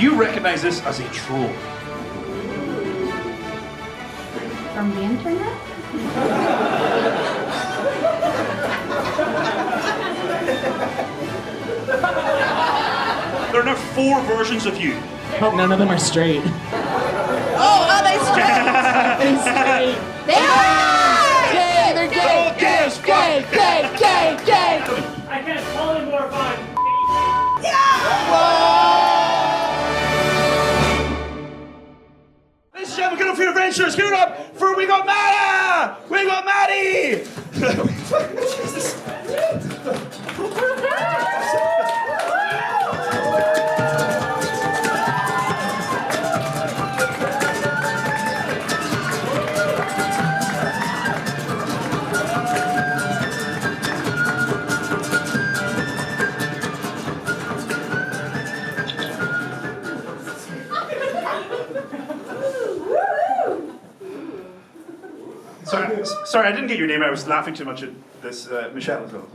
You recognize this as a troll. From the internet? There are now 4 versions of you. Hope none of them are straight. Oh, are they straight? They're straight. They are! Gay, they're gay, They're all gay gay, as fuck. gay, gay, gay, gay. I can't polymorph. Ladies and gentlemen, get up for your adventures. Give it up for we got Mara! We got Matty! Jesus. Sorry, I didn't get your name. I was laughing too much at this. Michelle as well.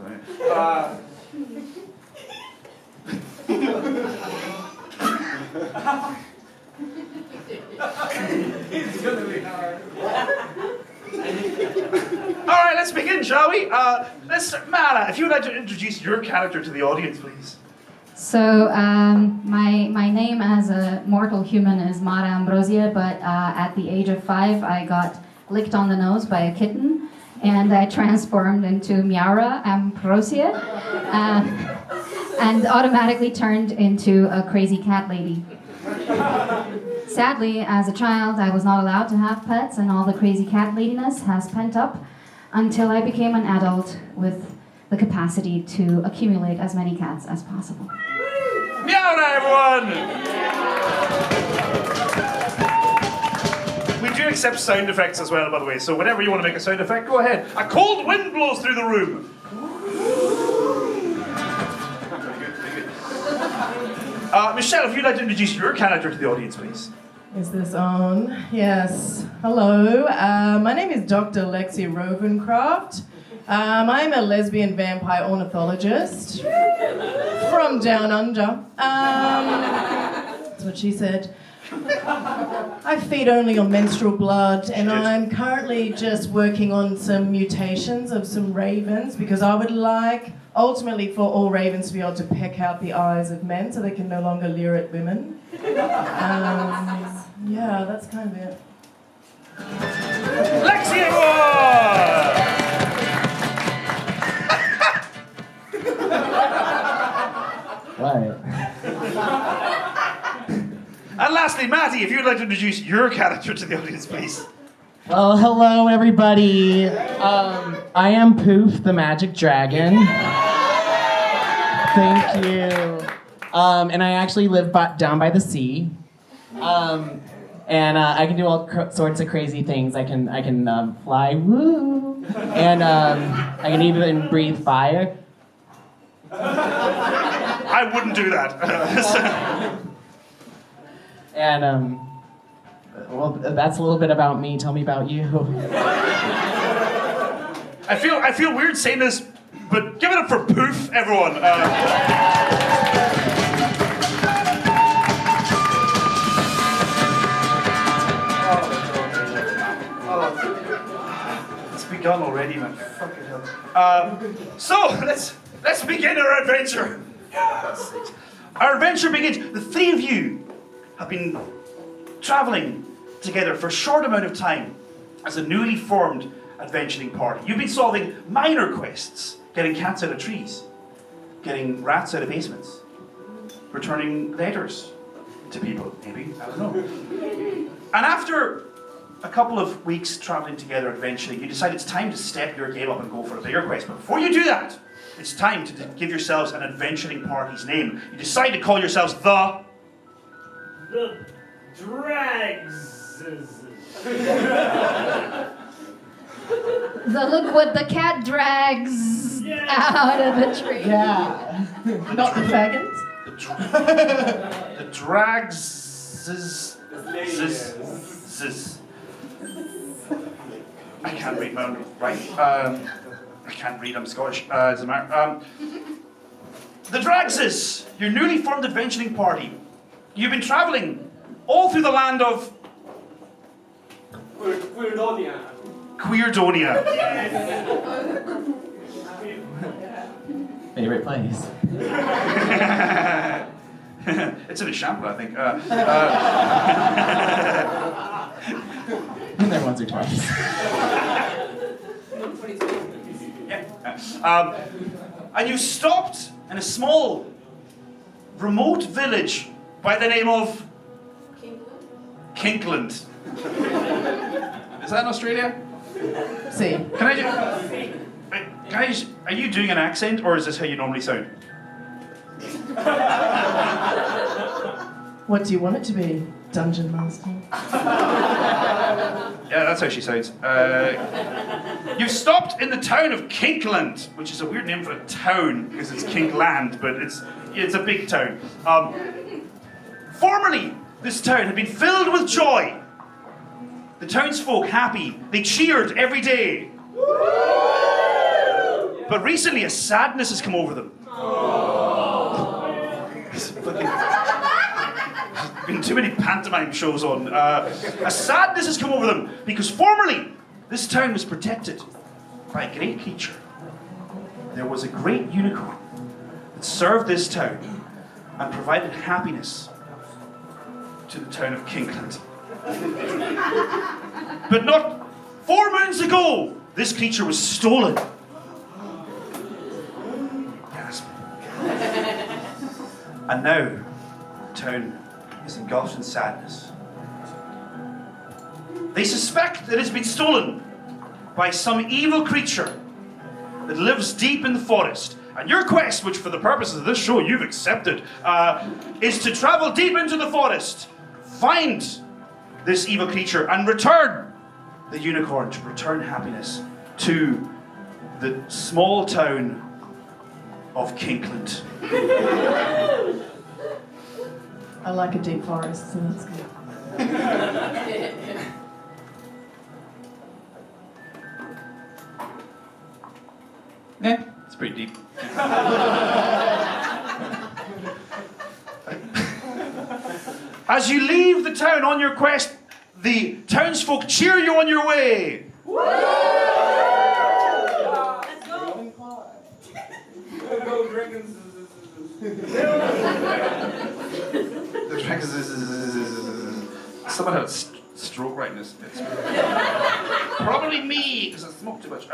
It's gonna be hard. All right, let's begin, shall we? Let's start. Mara, if you would like to introduce your character to the audience, please. So, my name as a mortal human is Mara Ambrosie, but at the age of 5, I got licked on the nose by a kitten, and I transformed into Mara Ambrosie, and automatically turned into a crazy cat lady. Sadly, as a child, I was not allowed to have pets, and all the crazy cat ladiness has pent up until I became an adult with the capacity to accumulate as many cats as possible. Meow, everyone! We do accept sound effects as well, by the way, so whenever you want to make a sound effect, go ahead. A cold wind blows through the room. Very good. Michelle, if you'd like to introduce your character to the audience, please. Is this on? Yes. Hello. My name is Dr. Lexi Rovencraft. I'm a lesbian vampire ornithologist from down under. That's what she said. I feed only on menstrual blood, and I'm currently just working on some mutations of some ravens because I would like, ultimately, for all ravens to be able to peck out the eyes of men so they can no longer leer at women. Yeah, that's kind of it. Lexi, everyone! Right. And lastly, Matty, if you'd like to introduce your character to the audience, please. Well, hello, everybody. I am Poof, the magic dragon. Thank you. And I actually live down by the sea. And I can do all sorts of crazy things. I can fly, woo, and I can even breathe fire. I wouldn't do that. And well, that's a little bit about me. Tell me about you. I feel weird saying this, but give it up for Poof, everyone. It's begun already, man. Fucking hell. So let's begin our adventure. Our adventure begins. The 3 of you have been traveling together for a short amount of time as a newly formed adventuring party. You've been solving minor quests, getting cats out of trees, getting rats out of basements, returning letters to people, maybe, I don't know. And after a couple of weeks traveling together adventuring, you decide it's time to step your game up and go for a bigger quest. But before you do that, it's time to give yourselves an adventuring party's name. You decide to call yourselves the Drags. Look what the cat drags out of the tree. Yeah. Not the faggots. The drags. I can't read my own. Right. I can't read. I'm Scottish. As a matter. The Dragses, your newly formed adventuring party, you've been traveling all through the land of Queerdonia. Queerdonia. Favorite place. It's in a shamble, I think. Been there once or twice. Yeah. And you stopped in a small, remote village by the name of Kinkland. Is that in Australia? See, Are you doing an accent, or is this how you normally sound? what do you want it to be, Dungeon Master? Yeah, that's how she sounds. You've stopped in the town of Kinkland, which is a weird name for a town because it's Kinkland, but it's a big town. Formerly, this town had been filled with joy. The townsfolk happy. They cheered every day. But recently, a sadness has come over them. There's been too many pantomime shows on. A sadness has come over them because formerly this town was protected by a great creature. There was a great unicorn that served this town and provided happiness to the town of Kinkland. But not 4 moons ago, this creature was stolen. Yes. And now, the town is engulfed in sadness. They suspect that it's been stolen by some evil creature that lives deep in the forest. And your quest, which for the purposes of this show you've accepted, is to travel deep into the forest, find this evil creature, and return the unicorn to return happiness to the small town of Kinkland. I like a deep forest, so that's good. Yeah, it's pretty deep. As you leave the town on your quest, the townsfolk cheer you on your way. Someone had a stroke right in this. Probably me, because I smoked too much.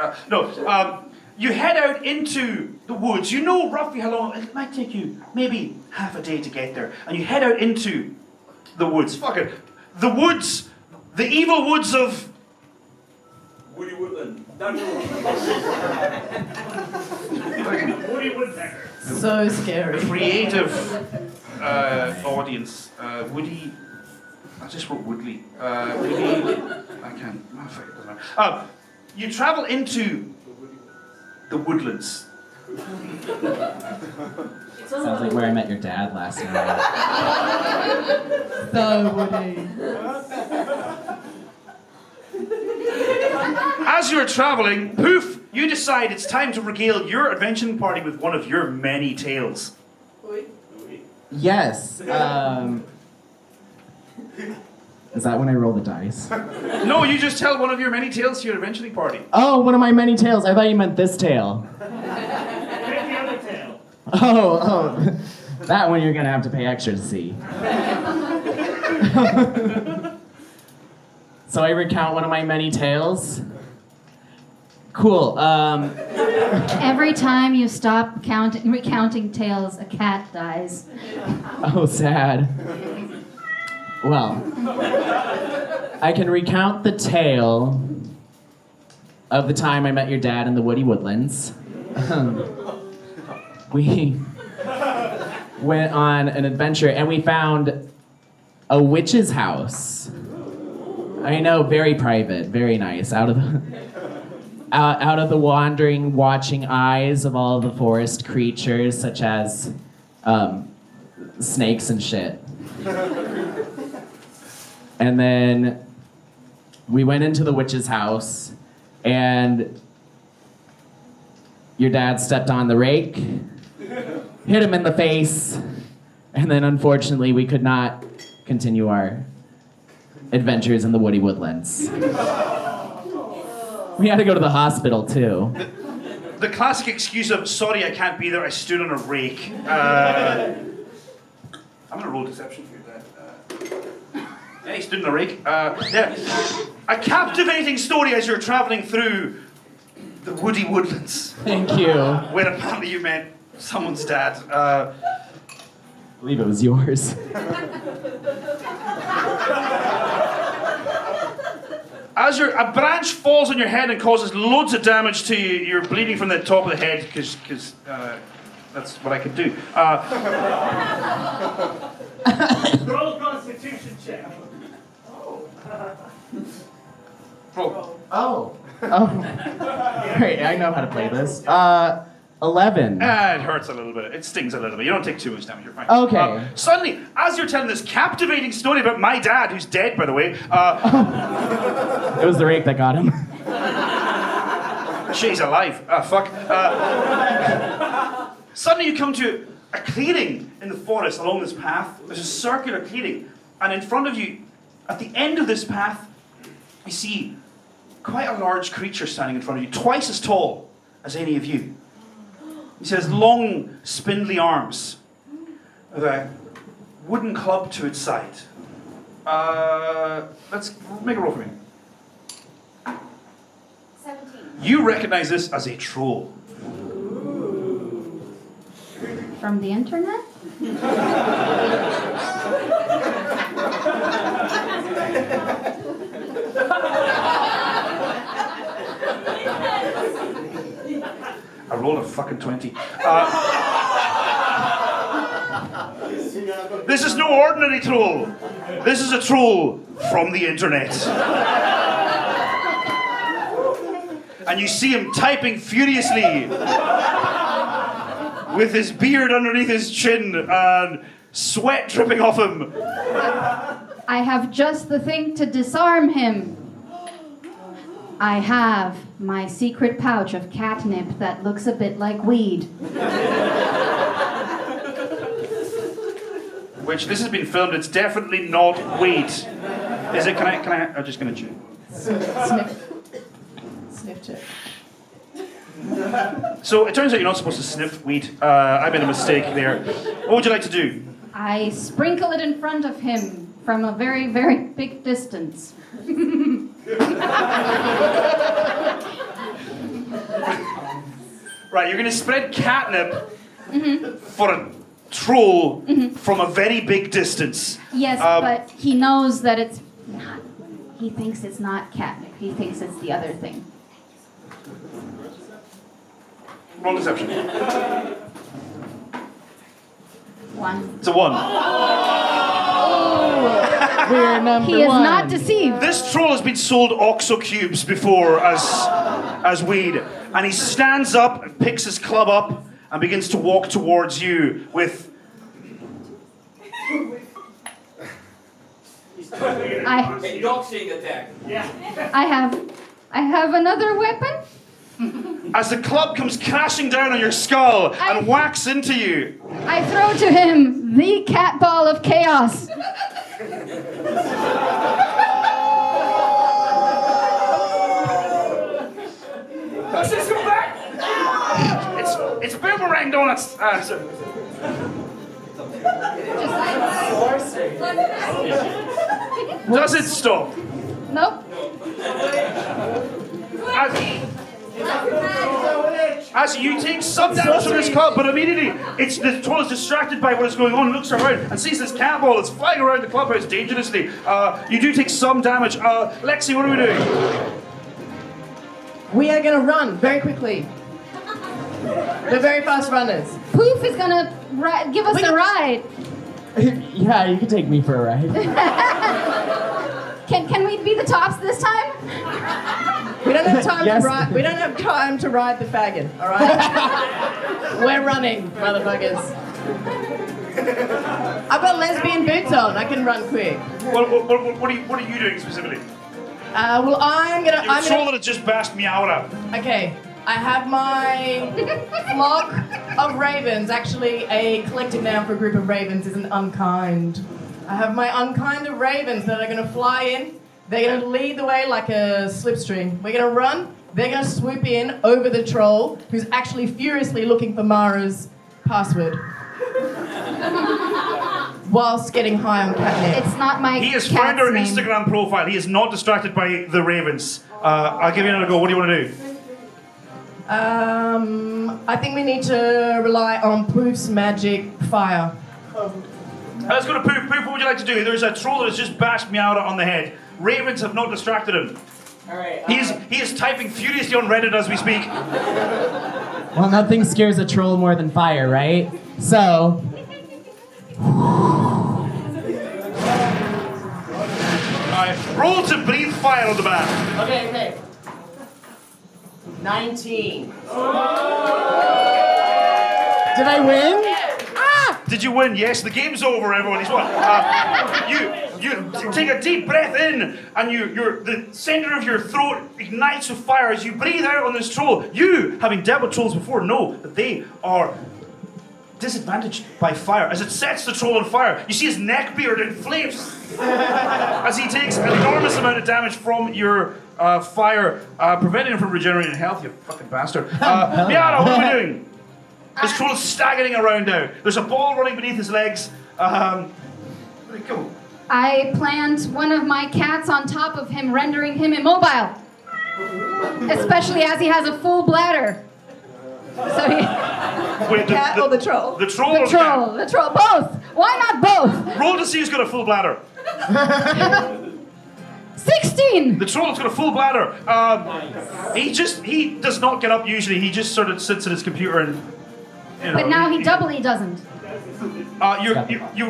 You head out into the woods. You know roughly how long it might take you, maybe half a day to get there. And you head out into the woods. Fuck it. The woods, the evil woods of Woody Woodland. Woody Woodpecker. So scary. creative audience. Woody. I just wrote Woodley. Woody. I can't. Oh, fuck, it doesn't matter. You travel into the woodlands. Sounds like where I met your dad last night. So Woody. As you're traveling, poof, you decide it's time to regale your adventuring party with one of your many tales. Yes. Is that when I roll the dice? No, you just tell one of your many tales to your adventuring party. Oh, one of my many tales. I thought you meant this tale. Take the other tail. Oh. That one you're gonna have to pay extra to see. So I recount one of my many tales. Cool. Every time you stop recounting tales, a cat dies. Oh, sad. Well, I can recount the tale of the time I met your dad in the Woody Woodlands. We went on an adventure and we found a witch's house. I know, very private, very nice. Out of the wandering, watching eyes of all the forest creatures, such as snakes and shit. And then we went into the witch's house, and your dad stepped on the rake, hit him in the face, And then unfortunately, we could not continue our adventures in the woody woodlands. We had to go to the hospital too. The classic excuse of, sorry, I can't be there, I stood on a rake. I'm gonna roll deception for you then. Yeah, he stood on a rake. Yeah. A captivating story as you're traveling through the woody woodlands, Thank you. I where apparently you met someone's dad. believe it was yours. As a branch falls on your head and causes loads of damage to you, you're bleeding from the top of the head because that's what I could do. Roll constitution check. Roll. Oh. Great, I know how to play this. 11. It hurts a little bit. It stings a little bit. You don't take too much damage. You're fine. Okay. Suddenly, as you're telling this captivating story about my dad, who's dead, by the way, It was the rake that got him. she's alive. Fuck. Suddenly, you come to a clearing in the forest along this path. There's a circular clearing, and in front of you, at the end of this path, you see quite a large creature standing in front of you, twice as tall as any of you. He has long, spindly arms with a wooden club to its side. Let's make a roll for me. 17. You recognize this as a troll. From the internet? I rolled a fucking 20. This is no ordinary troll. This is a troll from the internet. And you see him typing furiously with his beard underneath his chin and sweat dripping off him. I have just the thing to disarm him. I have my secret pouch of catnip that looks a bit like weed. Which, this has been filmed, it's definitely not weed. Is it? Can I, I'm just gonna chew. Sniff. Sniff check. So it turns out you're not supposed to sniff weed. I made a mistake there. What would you like to do? I sprinkle it in front of him from a very, very big distance. Right, you're gonna spread catnip for a troll from a very big distance. Yes, but he knows that it's not. He thinks it's not catnip. He thinks it's the other thing. Roll deception. 1. It's a 1. We're number He is one. not deceived. This troll has been sold OXO cubes before as weed. And he stands up, picks his club up, and begins to walk towards you with... A doxing attack. Yeah. I have another weapon. As the club comes crashing down on your skull and whacks into you. I throw to him the cat ball of chaos. Let's just go back! It's boomerang donuts! Does it stop? Nope. As you take some damage from this club, but immediately the troll is distracted by what is going on, looks around and sees this cat ball that's flying around the clubhouse dangerously. You do take some damage. Lexi, what are we doing? We are going to run very quickly. We're very fast runners. Poof is gonna give us a ride. Yeah, you can take me for a ride. Can we be the tops this time? We don't have time Yes. to ride. We don't have time to ride the faggot. All right. We're running, motherfuckers. I've got lesbian boots on. I can run quick. What are you doing specifically? Well, I'm You're gonna. a troll that has just bashed Meowra. Okay. I have my flock of ravens. Actually, a collective noun for a group of ravens is an unkind. I have my unkind of ravens that are going to fly in. They're going to lead the way like a slipstream. We're going to run. They're going to swoop in over the troll, who's actually furiously looking for Mara's password. Whilst getting high on catnip. It's not my He has cat's found our name. Instagram profile. He is not distracted by the ravens. I'll give you another go. What do you want to do? I think we need to rely on Poof's magic fire. Let's go to Poof. Poof, what would you like to do? There's a troll that has just bashed Meowda on the head. Ravens have not distracted him. All right. He is typing furiously on Reddit as we speak. Well, nothing scares a troll more than fire, right? So. Alright, roll to breathe fire on the back. Okay. 19. Did I win? Did you win? Yes, the game's over, everyone. He's won. You take a deep breath in, and the center of your throat ignites with fire as you breathe out on this troll. You, having dealt with trolls before, know that they are disadvantaged by fire. As it sets the troll on fire, you see his neck beard inflames as he takes an enormous amount of damage from your fire, preventing him from regenerating health. You fucking bastard. Miara, what are we doing? This troll is staggering around now. There's a ball running beneath his legs. Where'd it go? I plant one of my cats on top of him, rendering him immobile. Especially as he has a full bladder. So he... Wait, Cat or the troll? The troll The or troll, the troll, both! Why not both? cat? Roll to see who's got a full bladder. 16! The troll's got a full bladder. He does not get up usually. He just sort of sits at his computer and... But now he doubly doesn't. You're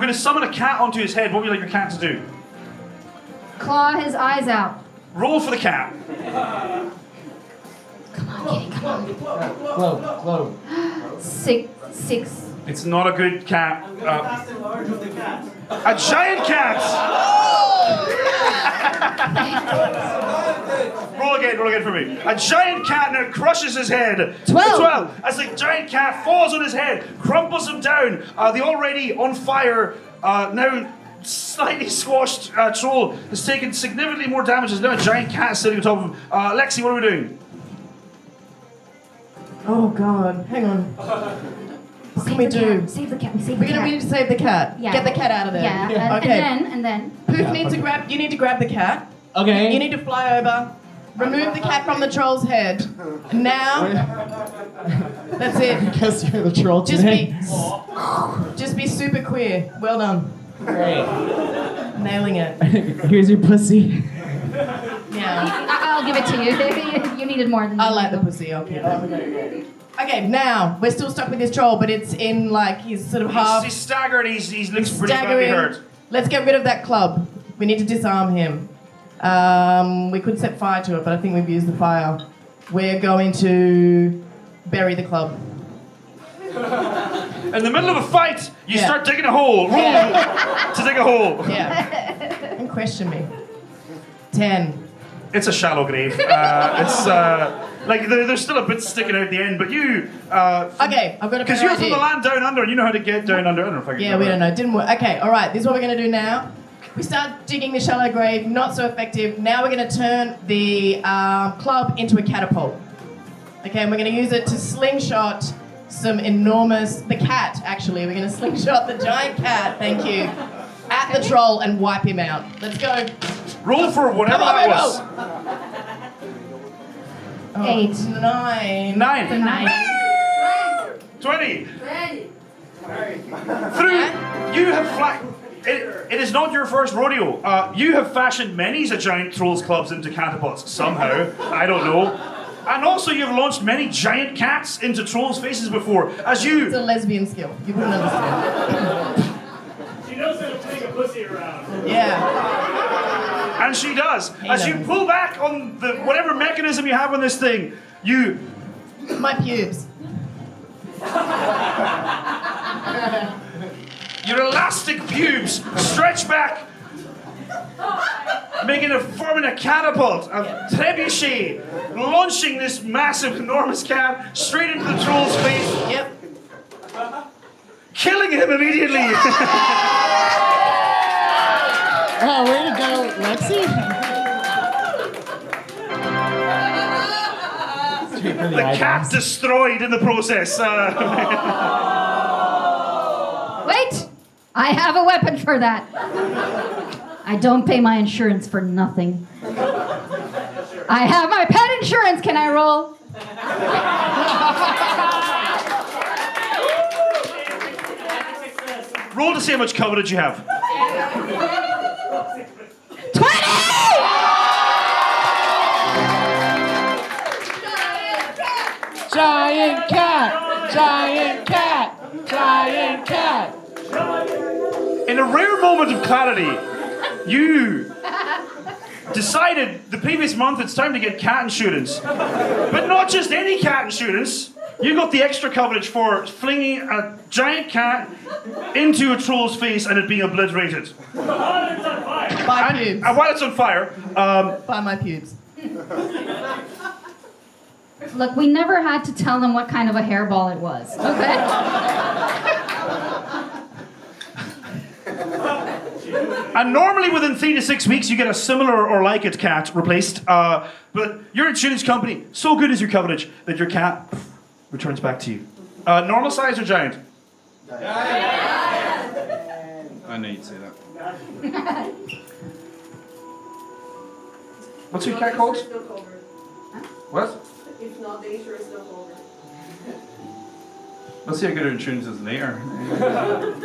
going to summon a cat onto his head. What would you like your cat to do? Claw his eyes out. Roll for the cat. Come on, kitty, come on. Globe. 6. It's not a good cat. A giant cat! Roll again for me. A giant cat now crushes his head. 12. As the giant cat falls on his head, crumples him down. The already on fire, now slightly squashed troll has taken significantly more damage. There's now a giant cat sitting on top of him. Lexi, what are we doing? Oh God, hang on. What can we do? Save the cat. Save We the cat. need to save the cat. Yeah. Get the cat out of there. Yeah, Okay. and then. Poof needs to grab. You need to grab the cat. Okay. You need to fly over. Remove the cat from the troll's head. And now. That's it. Because you're the troll today. Just be super queer. Well done. Great. Nailing it. Here's your pussy. Yeah. I'll give it to you. You needed more than I like the pussy. I'll keep it. Okay, now we're still stuck with this troll, but it's in like he's sort of half He's staggered. He looks pretty badly staggering. hurt. Let's get rid of that club. We need to disarm him. We could set fire to it, but I think we've used the fire. We're going to bury the club. In the middle of a fight, you Yeah. start digging a hole. Roll to dig a hole. Yeah. And question me. 10. It's a shallow grave. It's like there's still a bit sticking out the end, but you. Okay, I've got a Because better you're from the idea. land down under, and you know how to get down under. I don't know if I can. Yeah, we don't know. Didn't work. Okay, all right. This is what we're going to do now. We start digging the shallow grave. Not so effective. Now we're going to turn the club into a catapult. Okay, and we're going to use it to slingshot some enormous... The cat, actually. We're going to slingshot the giant cat, thank you, at the troll and wipe him out. Let's go. Roll for whatever Come on, that Mabel. was. 8. 9. 9. 9. 20. Through, you have it is not your first rodeo. You have fashioned many a giant trolls clubs into catapults somehow. I don't know. And also, you've launched many giant cats into trolls' faces before. As you, It's a lesbian skill. You wouldn't understand. She knows how to fling a pussy around. Yeah. and she does. As you knows. pull back on the whatever mechanism you have on this thing, you. My pubes. Your elastic pubes stretch back. forming a catapult, a trebuchet, launching this massive, enormous cat straight into the troll's face. Yep. Killing him immediately. Oh, way to go, Lexi. Straight for the The cat eyeballs. destroyed in the process. Wait! I have a weapon for that. I don't pay my insurance for nothing. I have my pet insurance. Can I roll? Roll to see how much coverage you have. 20! Giant cat! Giant cat! Giant cat! In a rare moment of clarity, you decided the previous month it's time to get cat insurance. But not just any cat insurance. You got the extra coverage for flinging a giant cat into a troll's face and it being obliterated. By pubes. And while it's on fire, By my pubes. Look, we never had to tell them what kind of a hairball it was, okay? and normally within 3 to 6 weeks you get a similar or like it cat replaced. But your insurance company, so good is your coverage that your cat returns back to you. Normal size or giant? I knew you'd say that. What's your cat called? What? If not, the insurance don't cover. Let's see how good our insurance is later.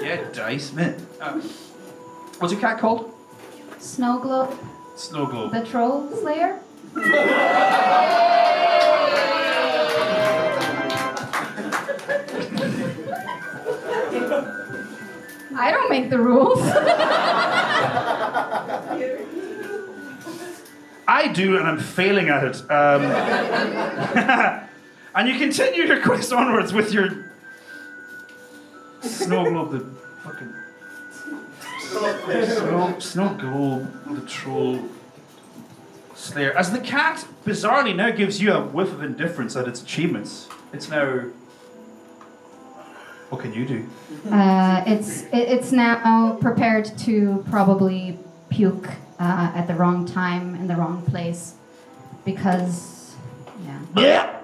Yeah, dice, man. What's your cat called? Snow Globe, Snow Globe. the troll slayer. I don't make the rules. I do, and I'm failing at it. And you continue your quest onwards with your Snow Globe, the fucking Snow Globe, the troll slayer. As the cat bizarrely now gives you a whiff of indifference at its achievements. It's now. What can you do? It's now prepared to probably puke at the wrong time in the wrong place because, yeah.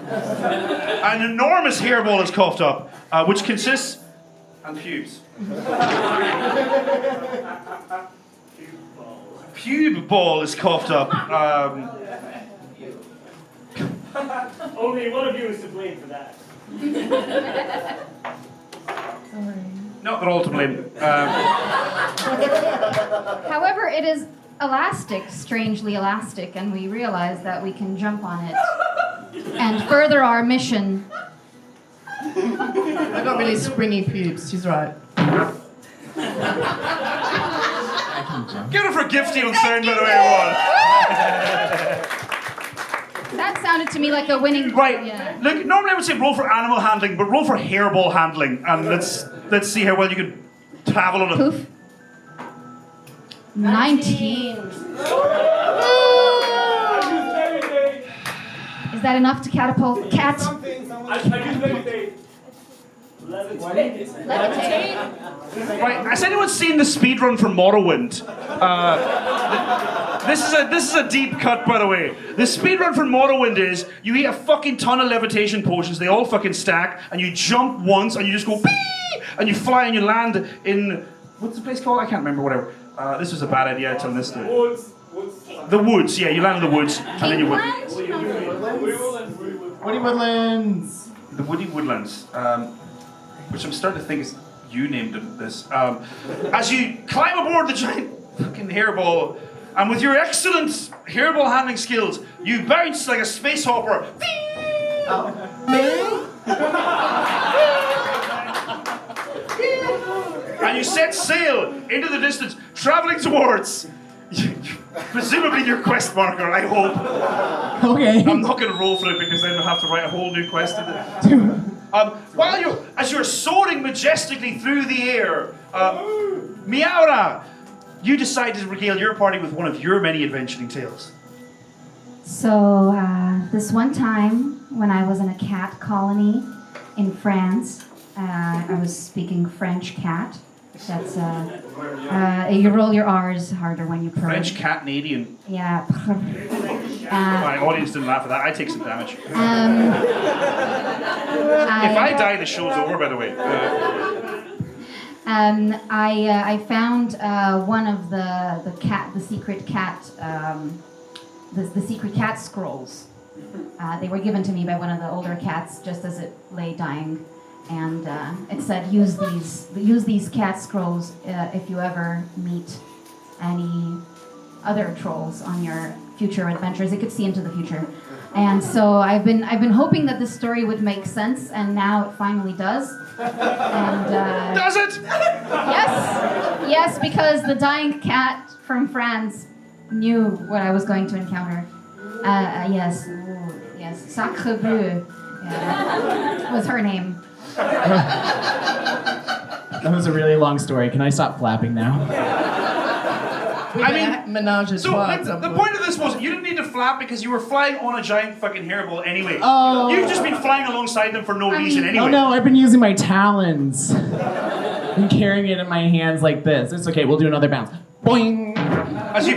An enormous hairball is coughed up, which consists. And pubes. Pube ball is coughed up. Only one of you is to blame for that. Not they're all to blame. However, it is elastic, strangely elastic, and we realize that we can jump on it and further our mission. I got really springy pubes. She's right. Give it for Gifty on sound, by the way, everyone. That sounded to me like a winning. Right. Yeah. Look, normally I would say roll for animal handling, but roll for hairball handling, and let's see how well you can travel on a. Poof. 19. Is that enough to catapult the cat? I do levitate. Levitate. Right. Has anyone seen the speedrun for Morrowind? This is a deep cut, by the way. The speedrun for Morrowind is you eat a fucking ton of levitation potions, they all fucking stack, and you jump once and you just go whee, and you fly and you land in what's the place called? I can't remember. Whatever. This was a bad idea telling this story. The woods. Yeah, you land in the woods and then you would. Woody Woodlands. The Woody Woodlands, which I'm starting to think is you named this. As you climb aboard the giant fucking hairball, and with your excellent hairball handling skills, you bounce like a space hopper. And you set sail into the distance, traveling towards presumably your quest marker, I hope. Okay. I'm not going to roll for it because then I'll have to write a whole new quest. As you're soaring majestically through the air, Mara you decide to regale your party with one of your many adventuring tales. So, this one time when I was in a cat colony in France, I was speaking French cat. That's, you roll your R's harder when you purr. French cat Canadian. Yeah. My audience didn't laugh at that. I take some damage. If I die, the show's over, by the way. I found one of the secret cat, the secret cat scrolls. They were given to me by one of the older cats just as it lay dying, and it said, use these cat scrolls if you ever meet any other trolls on your future adventures. It could see into the future. And so I've been hoping that this story would make sense, and now it finally does. And Does it? yes, because the dying cat from France knew what I was going to encounter. Yes, Sacre Bleu was her name. That was a really long story. Can I stop flapping now? I mean, menage a so trois at the some point. point of this was you didn't need to flap because you were flying on a giant fucking hairball anyway. Oh. You've just been flying alongside them for no reason anyway. Oh no, I've been using my talons. I'm carrying it in my hands like this. It's okay, we'll do another bounce. Boing! As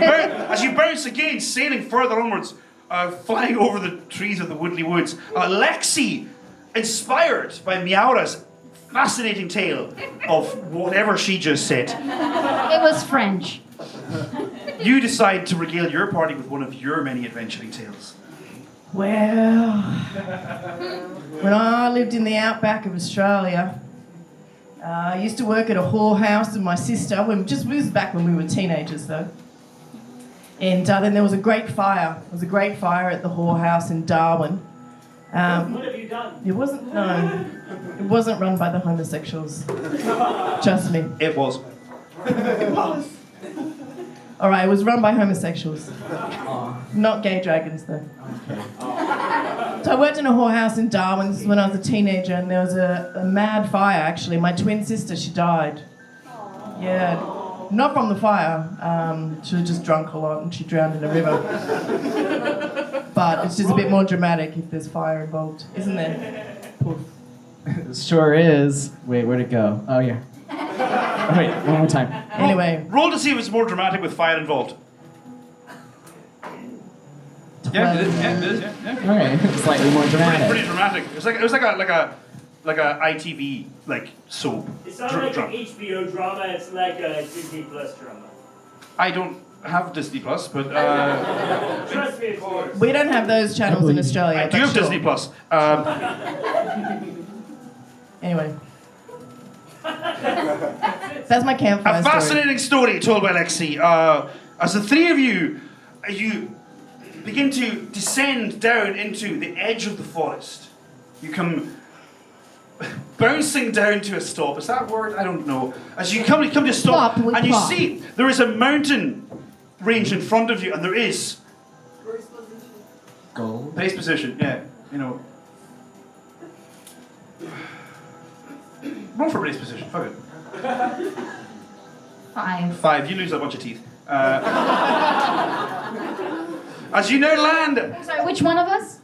you bounce again, sailing further onwards, flying over the trees of the Woodley Woods, Lexi, inspired by Miaura's fascinating tale of whatever she just said, It was French. you decide to regale your party with one of your many adventuring tales. Well, when I lived in the outback of Australia, I used to work at a whorehouse with my sister. This was back when we were teenagers, though. And then there was a great fire. There was a great fire at the whorehouse in Darwin. What have you done? It wasn't run by the homosexuals. Trust me. It was. All right, it was run by homosexuals. Not gay dragons, though. So I worked in a whorehouse in Darwin. This is when I was a teenager, and there was a mad fire, actually. My twin sister, she died. Yeah, not from the fire. She was just drunk a lot, and she drowned in a river. But it's just a bit more dramatic if there's fire involved, isn't there? Poof. It sure is. Wait, where'd it go? Oh, yeah. Oh, wait, one more time. Anyway, Roll to see if it's more dramatic with fire involved. Yeah, it is. Yeah. Okay, slightly more dramatic. Pretty dramatic. It was like a ITV soap. It's not like an HBO drama, it's like a Disney Plus drama. I don't have Disney Plus, but Trust me, it's yours. we don't have those channels in Australia. I do but have sure. Disney Plus. Anyway. That's my campfire A story. fascinating story told by Lexi. As the three of you begin to descend down into the edge of the forest, you come bouncing down to a stop. Is that a word? I don't know. As you come to a stop, Plop, we and you plop. see there is a mountain range in front of you, and there is First position. Gold. base position. Yeah, roll for base position. Fuck it. 5. 5. You lose a bunch of teeth. As you now land. Sorry, which one of us?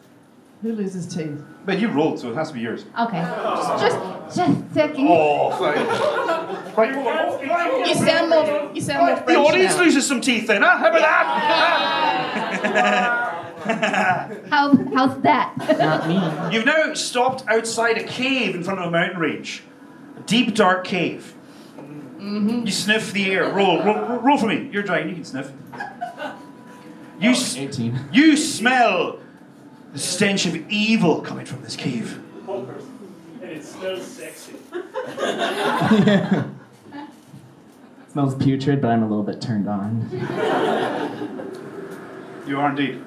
Who loses teeth? But you rolled, so it has to be yours. Okay. Just checking. Oh, fuck. You sound more The French audience now. loses some teeth then, huh? How about that? How's that? Not me. You've now stopped outside a cave in front of a mountain range. A deep, dark cave. Mm-hmm. You sniff the air. Roll for me. You're dragon, you can sniff. 18. You smell the stench of evil coming from this cave. And it smells sexy. Yeah. Smells putrid, but I'm a little bit turned on. You are indeed.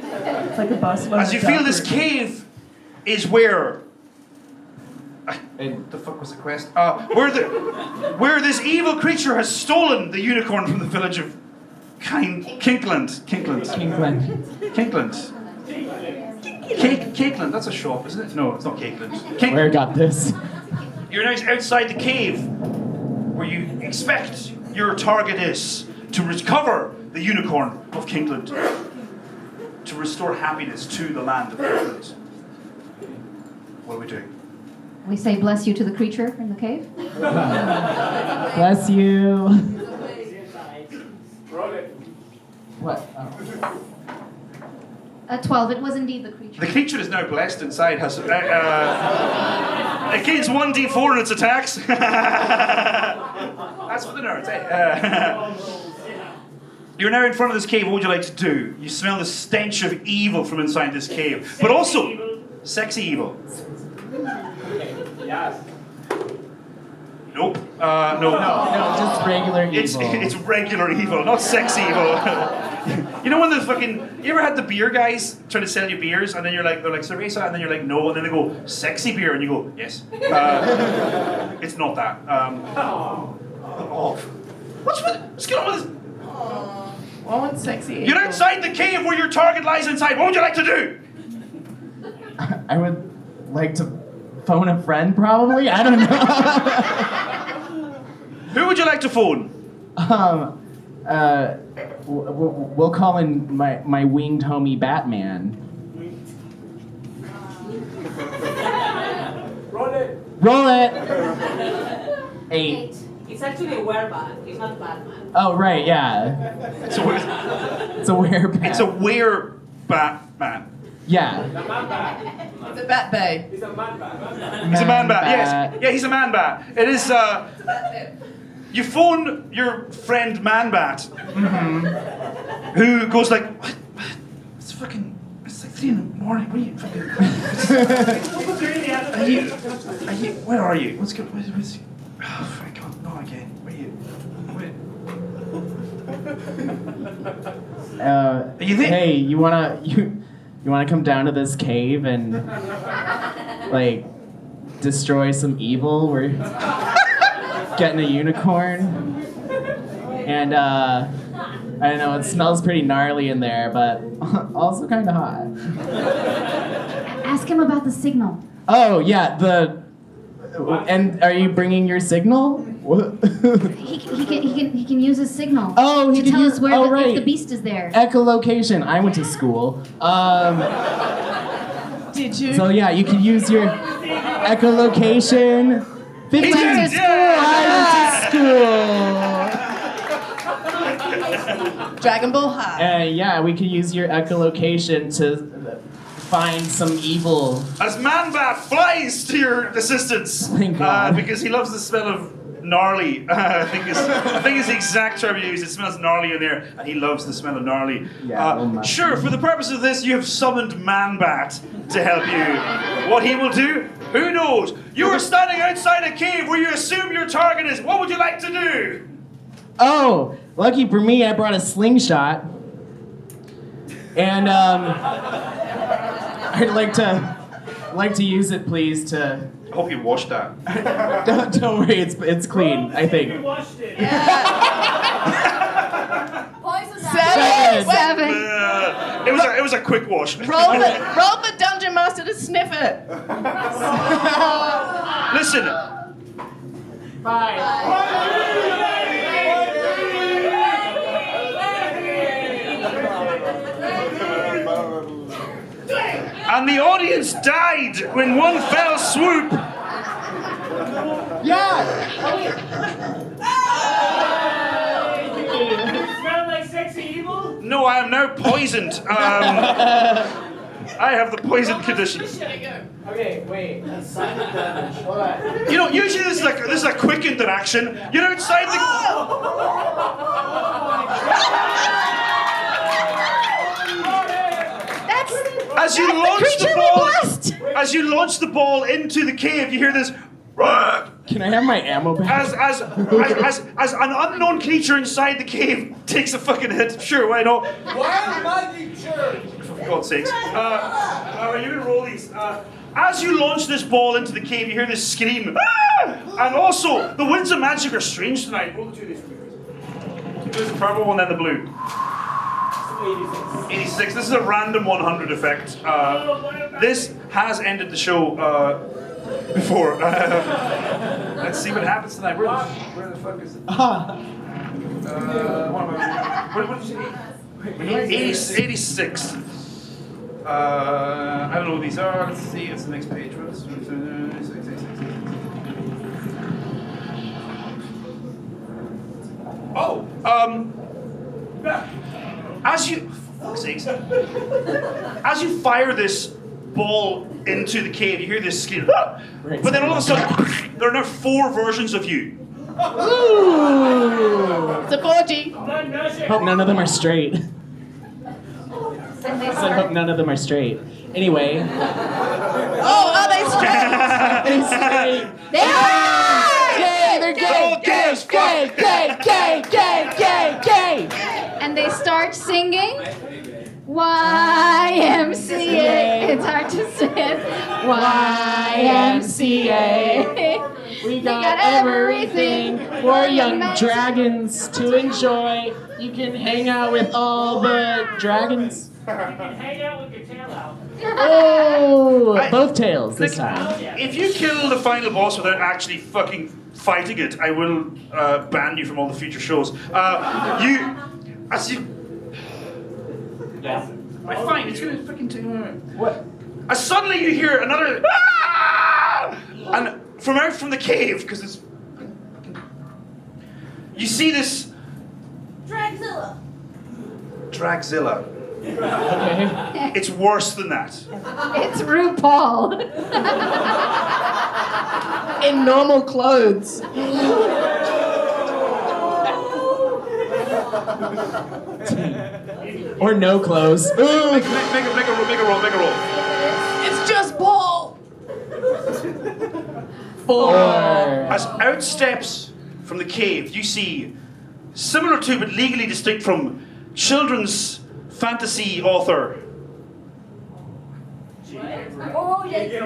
It's like a bus. As you feel this cave is where... And What the fuck was the quest? Where this evil creature has stolen the unicorn from the village of Kinkland. Kinkland. Kinkland, that's a shop, isn't it? No, it's not Kinkland. Where got this? You're now outside the cave, where you expect your target is. to recover the unicorn of Kinkland, to restore happiness to the land of Kinkland. What are we doing? We say bless you to the creature in the cave. Bless you. What? Oh. 12, it was indeed the creature. The creature is now blessed inside. Has it gains 1d4 in its attacks. That's for the nerds. You're now in front of this cave. What would you like to do? You smell the stench of evil from inside this cave, but also sexy evil. Yes. Nope. No. No, just regular evil. It's regular evil, not sex evil. You know when there's fucking... You ever had the beer guys trying to sell you beers, and then they're like, cerveza, and then you're like, no, and then they go, sexy beer, and you go, yes. It's not that. What's going on with this? I want sexy. You're outside the cave where your target lies inside. What would you like to do? I would like to phone a friend, probably. I don't know. Who would you like to phone? We'll call in my winged homie Batman. Roll it. 8. It's actually a werebat. It's not Batman. Oh right, yeah. It's a It's a werebat. It's a were-Batman. Yeah. It's a bat bay. He's a man-bat, yes. Yeah, he's a man-bat. It is, you phone your friend Man-Bat, who goes like, what? It's fucking, it's like 3 in the morning, what are you fucking... where are you? What's going, what's oh, my God, not again. Where are you? You think? Hey, you wanna come down to this cave and like destroy some evil? We're getting a unicorn, and I don't know. It smells pretty gnarly in there, but also kind of hot. Ask him about the signal. Oh yeah, and are you bringing your signal? He can use his signal. Oh, he to can tell use- us where oh, if right. the beast is there. Echolocation. I went to school. Did you? So yeah, you can use your echolocation. 15 He did, yeah. I went to school. Dragon Ball High. Yeah, we can use your echolocation to find some evil. As Man-Bat flies to your assistance, Thank God. because he loves the smell of gnarly. I think is the exact term you use. It smells gnarly in there, and he loves the smell of gnarly. Yeah, Sure, for the purpose of this, you have summoned Man-Bat to help you. What he will do, who knows? You are standing outside a cave where you assume your target is. What would you like to do? Oh, lucky for me, I brought a slingshot. And I'd like to use it, please, to. I hope you washed that. Don't worry, it's clean. I You think. washed it. Seven. It was a quick wash. Roll the dungeon master to sniff it. Listen. And the audience died when one fell swoop. Yeah. Smell like sexy evil? No, I am now poisoned. I have the poison condition. Okay, wait. That's silent damage. Hold on. You know, usually this is a quick interaction. You're outside the. As you launch the ball, as you launch the ball into the cave, you hear this. Can I have my ammo back? As an unknown creature inside the cave takes a fucking hit. Sure, why not? Wild magic church! For God's sakes. You're gonna roll these. As you launch this ball into the cave, you hear this scream. Ah! And also, the winds of magic are strange tonight. Roll the two of these for me. There's the purple one, then the blue. 86. This is a random 100 effect. This has ended the show before. Let's see what happens tonight. Where the fuck is it? What did you say? 86. I don't know what these are. Let's see. It's the next page. Oh, as you, fuck's sakes, as you fire this ball into the cave, you hear this scream. But then all of a sudden, there are now 4 versions of you. Ooh! It's a 4G. Hope none of them are straight. I said hope none of them are straight. Anyway. Oh, are they straight? They're straight. They are! Gay! They're gay! Gay! Gay! Gay! Gay! Gay! Gay! Gay! And they start singing YMCA. It's hard to say it. YMCA. We got everything for young dragons to enjoy. You can hang out with all the dragons. You can hang out with your tail out. Oh! Both tails this time. If you kill the final boss without actually fucking fighting it, I will ban you from all the future shows. Yeah. Fine, it's gonna fucking take a minute. What? Suddenly you hear another "Ah!" And from out from the cave, because it's you see this Dragzilla. Dragzilla. Okay. It's worse than that. It's RuPaul. In normal clothes. Or no clothes. Ooh. Make a roll. It's just Paul. 4. As out steps from the cave, you see, similar to but legally distinct from children's fantasy author. Oh, yes. No!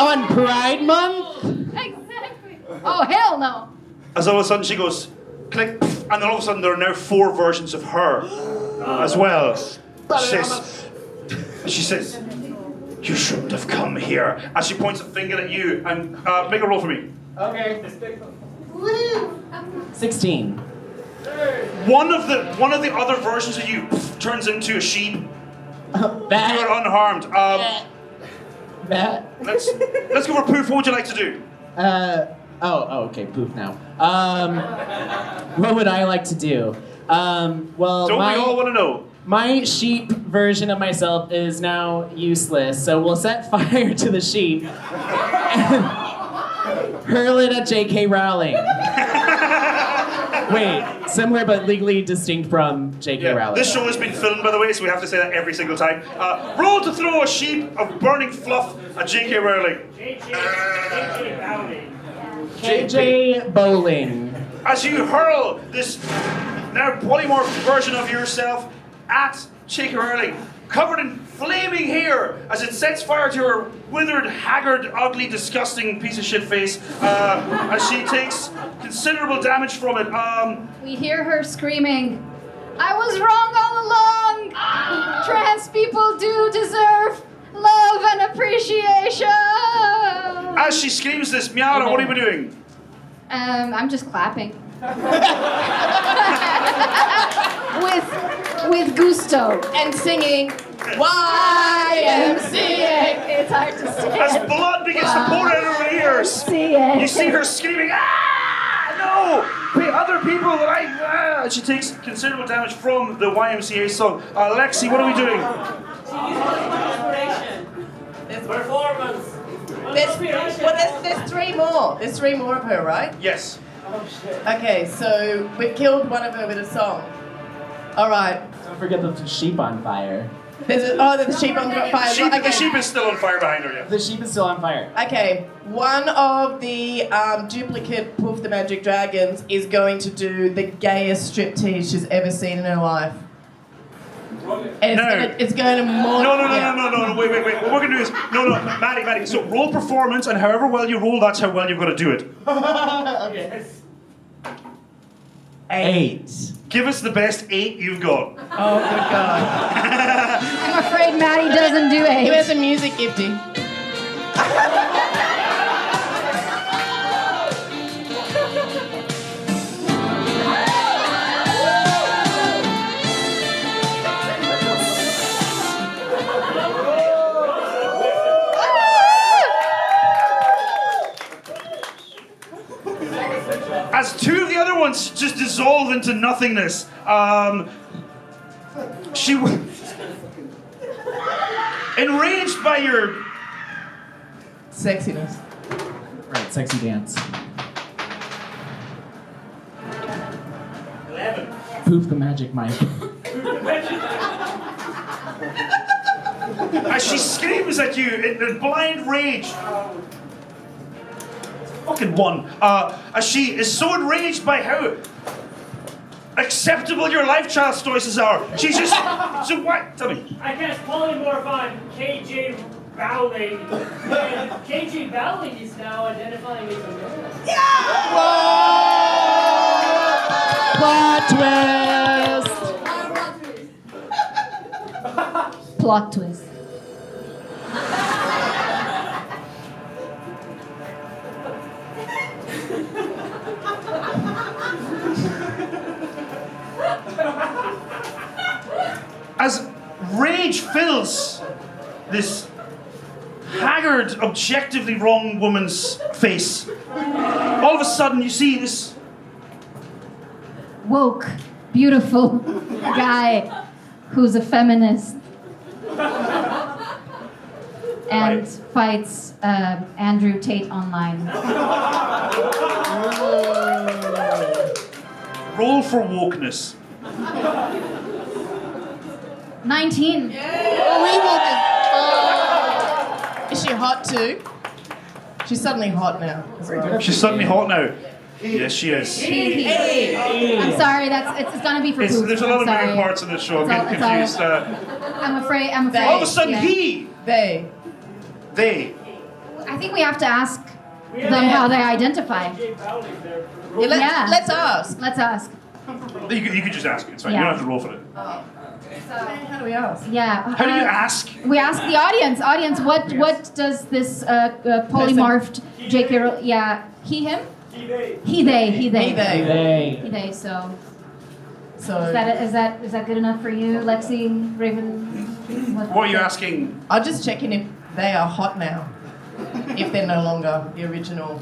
On Pride Month? Exactly. Oh, hell no. As all of a sudden she goes, click, and then all of a sudden there are now 4 versions of her as well. She says, you shouldn't have come here. As she points a finger at you, and make a roll for me. Okay. 16. One of the other versions of you turns into a sheep. You are That. unharmed. That. Let's go for Poof. What would you like to do? Okay, poof now. What would I like to do? Well, Don't we all want to know? my sheep version of myself is now useless, so we'll set fire to the sheep and hurl it at J.K. Rowling. Wait, similar but legally distinct from J.K. Rowling. This show has been filmed, by the way, so we have to say that every single time. Roll to throw a sheep of burning fluff at J.K. Rowling. JJ Rowling. J.J. Bowling. As you hurl this now polymorph version of yourself at J.K. Rowling, covered in flaming hair, as it sets fire to her withered, haggard, ugly, disgusting piece of shit face, as she takes considerable damage from it. We hear her screaming, I was wrong all along! Trans people do deserve love and appreciation! As she screams this, Mara, what are you doing? I'm just clapping. with gusto. And singing YMCA. It's hard to say. As blood begins to pour out of her ears, you see her screaming, ah, no! The other people that she takes considerable damage from the YMCA song. Lexi, what are we doing? Inspiration. Performance. There's 3 more. There's 3 more of her, right? Yes. Okay, so we've killed one of her with a song. All right. Don't forget the sheep on fire. There's the sheep on fire. The sheep is still on fire behind her, yeah. The sheep is still on fire. Okay, one of the duplicate Poof the Magic Dragons is going to do the gayest striptease she's ever seen in her life. And it's going to more. No, wait. What we're going to do is, Maddie, so roll performance, and however well you roll, that's how well you've got to do it. Okay. 8. Give us the best 8 you've got. Oh, good God. I'm afraid Maddie doesn't do Give us it. a music gifty. as two of the other ones just dissolve into nothingness. She enraged by your Sexiness. Right, sexy dance. 11. Poof the magic mic. as she screams at you in blind rage. Fucking one. As she is so enraged by how acceptable your life choices are. She's just. So what? Tell me. I cast polymorph on KJ Bowling. And KJ Bowling is now identifying as a man. Plot twist! Plot twist. As rage fills this haggard, objectively wrong woman's face, all of a sudden you see this Woke, beautiful guy who's a feminist and Right. fights Andrew Tate online. roll for wokeness. 19. Is she hot too? She's suddenly hot now. as well. She's suddenly hot now. Yes, she is. I'm sorry, it's gonna be for poof. There's a lot I'm of sorry. moving parts in this show. I'm It's all- getting it's all- confused. I'm afraid. All of a sudden, yeah. They. they. I think we have to ask We them have how they identify. KJ Bowling there. Yeah, Yeah. let's ask. Let's ask. You could just ask. It's fine. Yeah. You don't have to roll for it. How do we ask? Yeah. How do you ask? We ask the audience. Audience, what does this polymorphed J.K. Yeah, he, him? He, they. He, they. He, they. Hey. He, they. So So is that good enough for you, Lexi, Raven? What are you asking? I'm just checking if they are hot now. If they're no longer the original.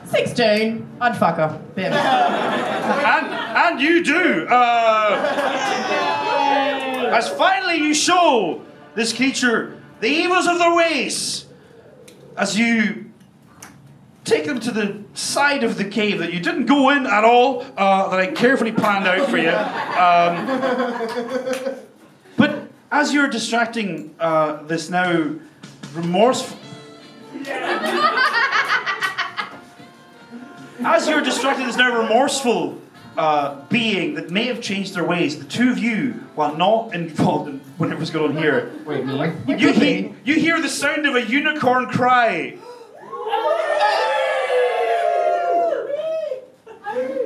16. I'd fuck her. Them. And you do. As finally you show this creature the evils of their ways, as you take them to the side of the cave that you didn't go in at all, that I carefully planned out for you. But as you're distracting this now remorseful. As you're distracting this now remorseful being that may have changed their ways, the two of you, while not involved in whatever's going on here, Wait, me? you hear the sound of a unicorn cry.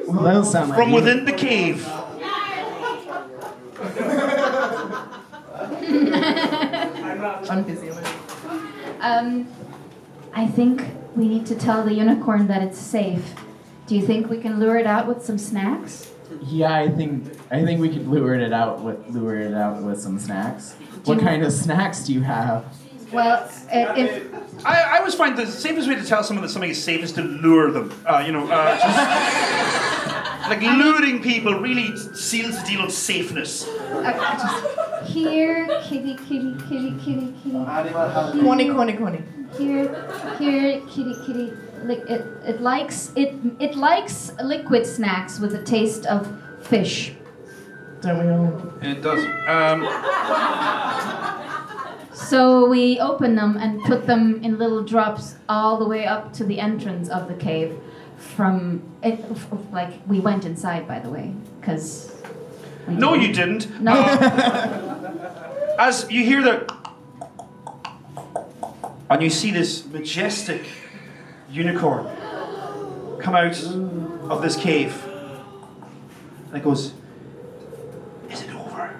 Well, that'll sound like From you. within the cave. I'm busy. I think we need to tell the unicorn that it's safe. Do you think we can lure it out with some snacks? Yeah, I think we could lure it out with some snacks. What you- kind of snacks do you have? Well, if I always find the safest way to tell someone that something is safe is to lure them. Just like luring people really seals the deal of safeness. here, kitty, kitty, kitty, kitty, kitty. Corny, corny, corny. Here, kitty, kitty. It likes liquid snacks with a taste of fish. Don't we all? It does. So we open them and put them in little drops all the way up to the entrance of the cave. From it, like we went inside, by the way, because. No, you didn't. No. As you hear the. And you see this majestic unicorn come out of this cave. And it goes, "Is it over?"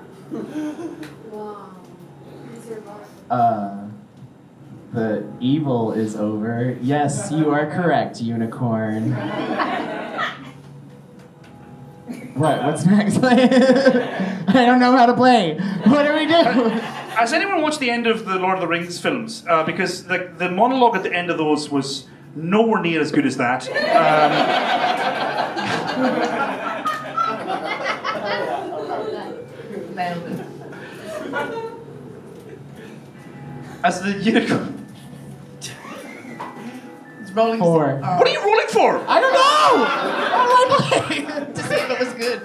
The evil is over. Yes, you are correct, unicorn. What's next? I don't know how to play. What do we do? Has anyone watched the end of the Lord of the Rings films? Because the monologue at the end of those was nowhere near as good as that. As the unicorn. It's rolling. 4. What are you rolling for? I don't know! To see if it was good.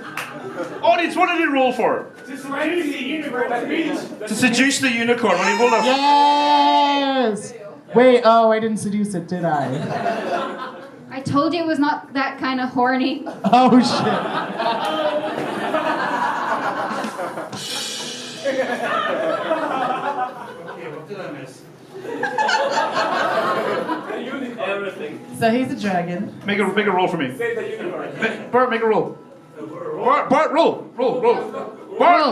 Audience, what did he roll for? To seduce the unicorn. To seduce the unicorn when he rolled a. Yes! Wait, oh, I didn't seduce it, did I? I told you it was not that kind of horny. Oh, shit. Okay, what did I miss? Everything. So he's a dragon. Make a roll for me. Say the unicorn. Bart, make a roll. Bart, roll. Bart, roll. Roll.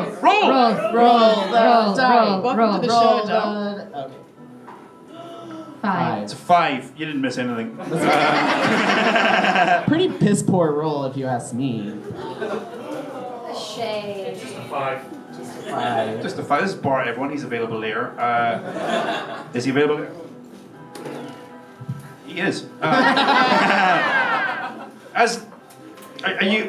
Welcome to the show, John. Okay. 5. It's a 5. You didn't miss anything. Pretty piss poor roll, if you ask me. A shade. 5. 5. Just a 5. This is Bart, everyone. He's available later. Is he available later? He is. As are you?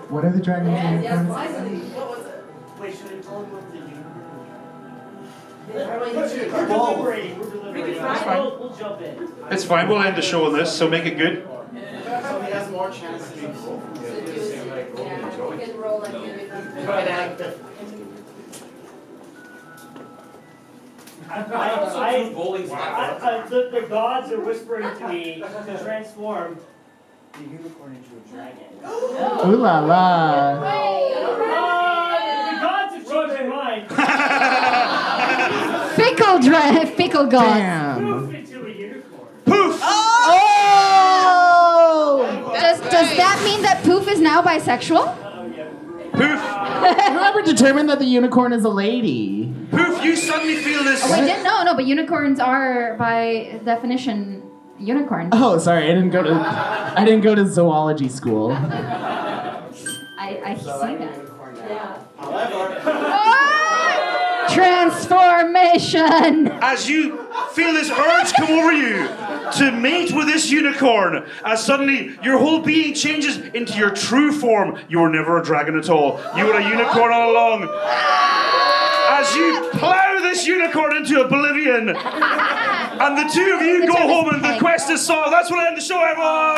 What are the dragons and unicorns? Wait, should I tell him what the unicorn? We're deliberating. We'll jump in. It's fine. We'll end the show on this. So make it good. So he has more chances to roll. You can roll like The gods are whispering to me to transform the unicorn into a dragon. Ooh la la. The gods have changed their mind. Fickle god. Damn. Move into a unicorn. Poof! Oh! Does that mean that Poof is now bisexual? Oh yeah. Poof! Whoever determined that the unicorn is a lady? Poof! You suddenly feel this. Oh, I didn't know. No, but unicorns are by definition unicorns. Oh, sorry, I didn't go to zoology school. I see that. However, Transformation. As you feel this urge come over you to mate with this unicorn, as suddenly your whole being changes into your true form. You were never a dragon at all. You were a unicorn all along. As you plow this unicorn into oblivion, and the two of you go home and the quest is solved. That's what I end the show, everyone!